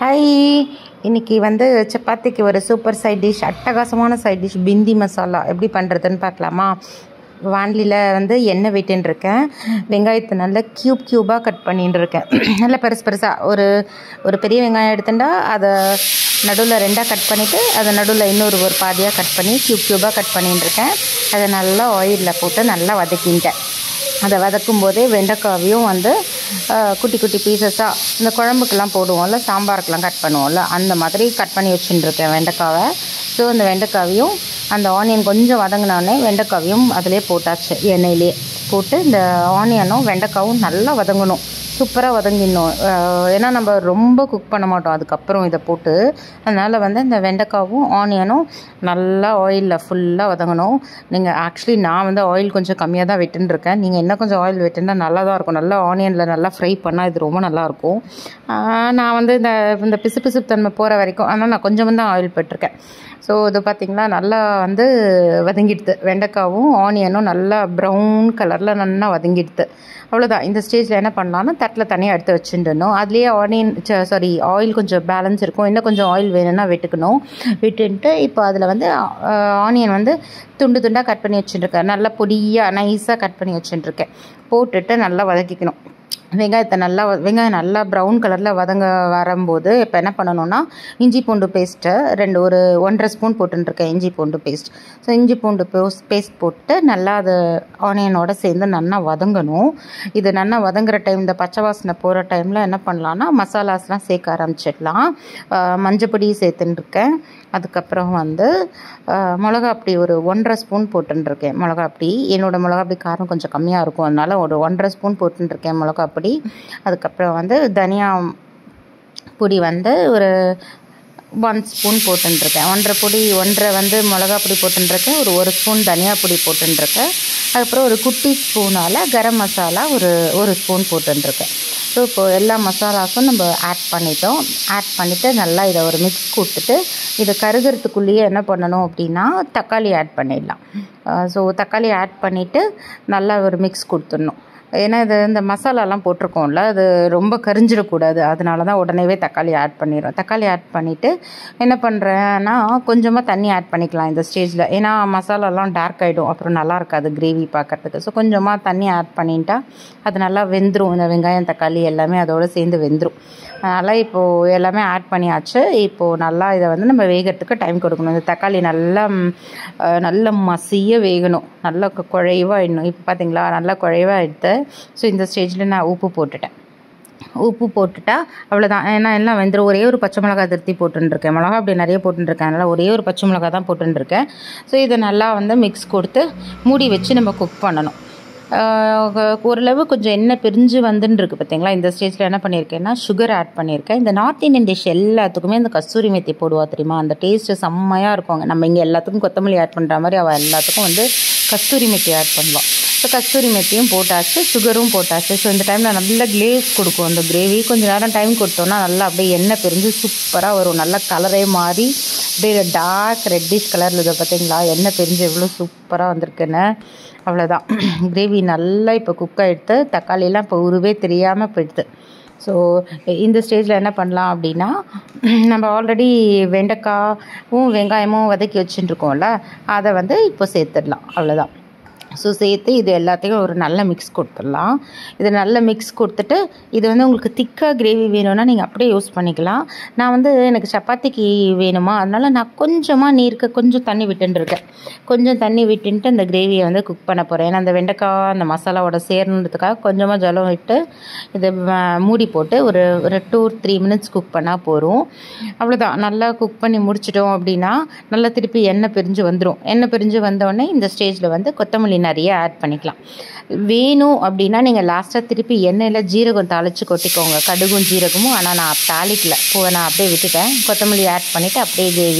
Hi, இன்னைக்கு வந்து சப்பாத்திக்கு ஒரு சூப்பர் சைட் டிஷ், அட்டகாசமான சைட் டிஷ் பிந்தி மசாலா எப்படி பண்ணுறதுன்னு பார்க்கலாமா? வாண்டியில் வந்து எண்ணெய் விட்டுன்னு இருக்கேன். வெங்காயத்தை நல்லா க்யூபாக கட் பண்ணின்னு இருக்கேன். நல்லா பெருசாக ஒரு பெரிய வெங்காயம் எடுத்துட்டா அதை நடுவில் ரெண்டாக கட் பண்ணிவிட்டு அதை நடுவில் ஒரு பாதியாக கட் பண்ணி க்யூபாக கட் பண்ணின்னு இருக்கேன். அதை நல்லா ஆயிலில் போட்டு நல்லா வதக்கிட்டேன். அதை வதக்கும் போதே வெண்டைக்காவையும் வந்து குட்டி குட்டி பீசஸாக இந்த குழம்புக்கெல்லாம் போடுவோம்ல, சாம்பாருக்கெலாம் கட் பண்ணுவோம்ல, அந்த மாதிரி கட் பண்ணி வச்சுட்டுருக்கேன் வெண்டைக்காவை. ஸோ அந்த வெண்டைக்காவையும் அந்த ஆனியன் கொஞ்சம் வதங்கினோடனே வெண்டைக்காவையும் அதிலே போட்டாச்சு. எண்ணெயிலே போட்டு இந்த ஆனியனும் வெண்டைக்காவும் நல்லா வதங்கணும், சூப்பராக வதங்கிடணும். ஏன்னா நம்ம ரொம்ப குக் பண்ண மாட்டோம் அதுக்கப்புறம் இதை போட்டு. அதனால் வந்து இந்த வெண்டைக்காவும் ஆனியனும் நல்லா ஆயிலில் ஃபுல்லாக வதங்கணும். நீங்கள் ஆக்சுவலி நான் வந்து ஆயில் கொஞ்சம் கம்மியாக தான் விட்டுருக்கேன். நீங்கள் இன்னும் கொஞ்சம் ஆயில் விட்டுருந்தா நல்லா தான் இருக்கும். நல்லா ஆனியனில் நல்லா ஃப்ரை பண்ணால் இது ரொம்ப நல்லாயிருக்கும். நான் வந்து இந்த பிசு தன்மை போகிற வரைக்கும் ஆனால் நான் கொஞ்சம் தான் ஆயில் போட்டிருக்கேன். ஸோ இது பார்த்திங்கன்னா நல்லா வந்து வதங்கிடுது. வெண்டைக்காவும் ஆனியனும் நல்லா ப்ரௌன் கலரில் நல்லா வதங்கிடுது. அவ்வளோதான். இந்த ஸ்டேஜில் என்ன பண்ணலான்னா தட்டில் தனியாக எடுத்து வச்சுட்டுணும். அதுலேயே ஆயில் கொஞ்சம் பேலன்ஸ் இருக்கும். இன்னும் கொஞ்சம் ஆயில் வேணும்னா விட்டுன்ட்டு இப்போ அதில் வந்து ஆனியன் வந்து துண்டாக கட் பண்ணி வச்சுட்டுருக்கேன். நல்லா பொடியாக நைஸாக கட் பண்ணி வச்சுட்டுருக்கேன். போட்டுட்டு நல்லா வதக்கிக்கணும். வெங்காயம் நல்லா ப்ரௌன் கலரில் வதங்க வரும்போது இப்போ என்ன பண்ணணுன்னா இஞ்சி பூண்டு பேஸ்ட்டை 1.5 ஸ்பூன் போட்டுருக்கேன். இஞ்சி பூண்டு பேஸ்ட். ஸோ இஞ்சி பூண்டு பேஸ்ட் போட்டு நல்லா அது ஆனியனோடு சேர்ந்து நல்லா வதங்கணும். இது நல்லா வதங்குற டைம், இந்த பச்சை வாசனை போகிற டைமில் என்ன பண்ணலான்னா மசாலாஸ்லாம் சேர்க்க ஆரம்பிச்சிடலாம். மஞ்சப்பொடி சேர்த்துட்டுருக்கேன். அதுக்கப்புறம் வந்து மிளகாப்பொடி 1.5 ஸ்பூன் போட்டுருக்கேன். மிளகாப்பொடி என்னோடய மிளகாப்பொடி காரம் கொஞ்சம் கம்மியாக இருக்கும், அதனால் 1.5 ஸ்பூன் போட்டுருக்கேன் மிளகாப்பொடி. அதுக்கப்புறம் வந்து தனியா பொடி வந்து 1 ஸ்பூன் போட்டுருக்கேன். 1.5 வந்து மிளகாப்பொடி போட்டுருக்கேன். 1 ஸ்பூன் தனியா பொடி போட்டுருக்கேன். அதுக்கப்புறம் ஒரு குட்டி ஸ்பூனால் கரம் மசாலா 1 ஸ்பூன் போட்டுருக்கேன். ஸோ இப்போது எல்லா மசாலாஸும் நம்ம ஆட் பண்ணிவிட்டு நல்லா இதை ஒரு மிக்ஸ் கொடுத்துட்டு இதை கருகிறதுக்குள்ளேயே என்ன பண்ணணும் அப்படின்னா தக்காளி ஆட் பண்ணிடலாம். ஸோ தக்காளி ஆட் பண்ணிவிட்டு நல்லா ஒரு மிக்ஸ் கொடுத்துடணும். ஏன்னா இந்த மசாலாலாம் போட்டிருக்கோம்ல, அது ரொம்ப கரிஞ்சிடக்கூடாது. அதனால தான் உடனேவே தக்காளி ஆட் பண்ணிடுறோம். தக்காளி ஆட் பண்ணிவிட்டு என்ன பண்ணுறேன்னா கொஞ்சமாக தண்ணி ஆட் பண்ணிக்கலாம் இந்த ஸ்டேஜில். ஏன்னா மசாலாலாம் டார்க் ஆகிடும், அப்புறம் நல்லா இருக்காது கிரேவி பார்க்குறதுக்கு. ஸோ கொஞ்சமாக தண்ணி ஆட் பண்ணிட்டா அது நல்லா வெந்துடும். இந்த வெங்காயம் தக்காளி எல்லாமே அதோடு சேர்ந்து வெந்துடும். அதனால் இப்போது எல்லாமே ஆட் பண்ணியாச்சு. இப்போது நல்லா இதை வந்து நம்ம வேகிறதுக்கு டைம் கொடுக்கணும். இந்த தக்காளி நல்லா மசிய வேகணும், நல்லா குழைவாக இன்னும். இப்போ பார்த்திங்களா நல்லா குழைவாக எடுத்து. ஸோ இந்த ஸ்டேஜில் நான் உப்பு போட்டுட்டா அவ்வளோதான். ஏன்னா எல்லாம் வெந்துடும். ஒரே ஒரு பச்சை மிளகாய் திருத்தி போட்டுருக்கேன். மிளகா அப்படி நிறைய போட்டுருக்கேன், அதனால் ஒரே ஒரு பச்சை மிளகா தான் போட்டுருக்கேன். ஸோ இதை நல்லா வந்து மிக்ஸ் கொடுத்து மூடி வச்சு நம்ம குக் பண்ணணும். ஓரளவு கொஞ்சம் எண்ணெய் பிரிஞ்சு வந்துருக்கு பார்த்தீங்களா? இந்த ஸ்டேஜில் என்ன பண்ணியிருக்கேன்னா சுகர் ஆட் பண்ணியிருக்கேன். இந்த நார்த் இந்தியன் டிஷ் எல்லாத்துக்குமே இந்த கஸ்தூரி மெத்தி போடுவா தெரியுமா? அந்த டேஸ்ட்டு செம்மையாக இருக்குங்க. நம்ம இங்கே எல்லாத்துக்கும் கொத்தமல்லி ஆட் பண்ணுற மாதிரி அவள் எல்லாத்துக்கும் வந்து கஸ்தூரி மெத்தி ஆட் பண்ணுவாள். ஸோ கஸ்தூரி மெத்தியும் போட்டாச்சு, சுகரும் போட்டாச்சு. ஸோ இந்த டைமில் நல்லா கிளேஸ் கொடுக்கும் அந்த கிரேவி. கொஞ்சம் நேரம் டைம் கொடுத்தோன்னா நல்லா அப்படியே எண்ணெய் பிரிஞ்சு சூப்பராக வரும். நல்லா கலரே மாறி அப்படியே டார்க் ரெட்டிஷ் கலரில் இதை பார்த்தீங்களா? எண்ணெய் பிரிஞ்சு எவ்வளோ சூப்பராக வந்திருக்குன்னு. அவ்வளோதான். கிரேவி நல்லா இப்போ குக் ஆகிடுது. தக்காளியெல்லாம் இப்போ உருவே தெரியாமல் போயிடுது. ஸோ இந்த ஸ்டேஜில் என்ன பண்ணலாம் அப்படின்னா நம்ம ஆல்ரெடி வெண்டைக்காயும் வெங்காயமும் வதக்கி வச்சுட்டுருக்கோம்ல, அதை வந்து இப்போ சேர்த்துடலாம். அவ்வளோதான். ஸோ சேர்த்து இது எல்லாத்தையும் ஒரு நல்ல மிக்ஸ் கொடுத்துடலாம். இது நல்ல மிக்ஸ் கொடுத்துட்டு இது வந்து உங்களுக்கு திக்காக கிரேவி வேணும்னா நீங்கள் அப்படியே யூஸ் பண்ணிக்கலாம். நான் வந்து எனக்கு சப்பாத்திக்கு வேணுமா, அதனால் நான் கொஞ்சமாக கொஞ்சம் தண்ணி விட்டுருக்கேன். கொஞ்சம் தண்ணி விட்டுன்ட்டு அந்த கிரேவியை வந்து குக் பண்ண போகிறேன். ஏன்னா அந்த வெண்டைக்காய் அந்த மசாலாவோட சேரணுன்றதுக்காக கொஞ்சமாக ஜலம் விட்டு இதை மூடி போட்டு ஒரு 2-3 மினிட்ஸ் குக் பண்ணால் போதும். அவ்வளோதான். நல்லா குக் பண்ணி முடிச்சிட்டோம் அப்படின்னா நல்லா திருப்பி எண்ணெய் பிரிஞ்சு வந்துடும். எண்ணெய் பிரிஞ்சு வந்தோடனே இந்த ஸ்டேஜில் வந்து கொத்தமல்லி நிறைய ஆட் பண்ணிக்கலாம். வேணும் அப்படின்னா நீங்கள் லாஸ்ட்டாக திருப்பி எண்ணெயில் ஜீரகம் தாளித்து கொட்டிக்கோங்க, கடுகும் ஜீரகமும். ஆனால் நான் தாளிக்கல, நான் அப்படியே விட்டுட்டேன். கொத்தமல்லி ஆட் பண்ணிவிட்டு அப்படியே கிரேவி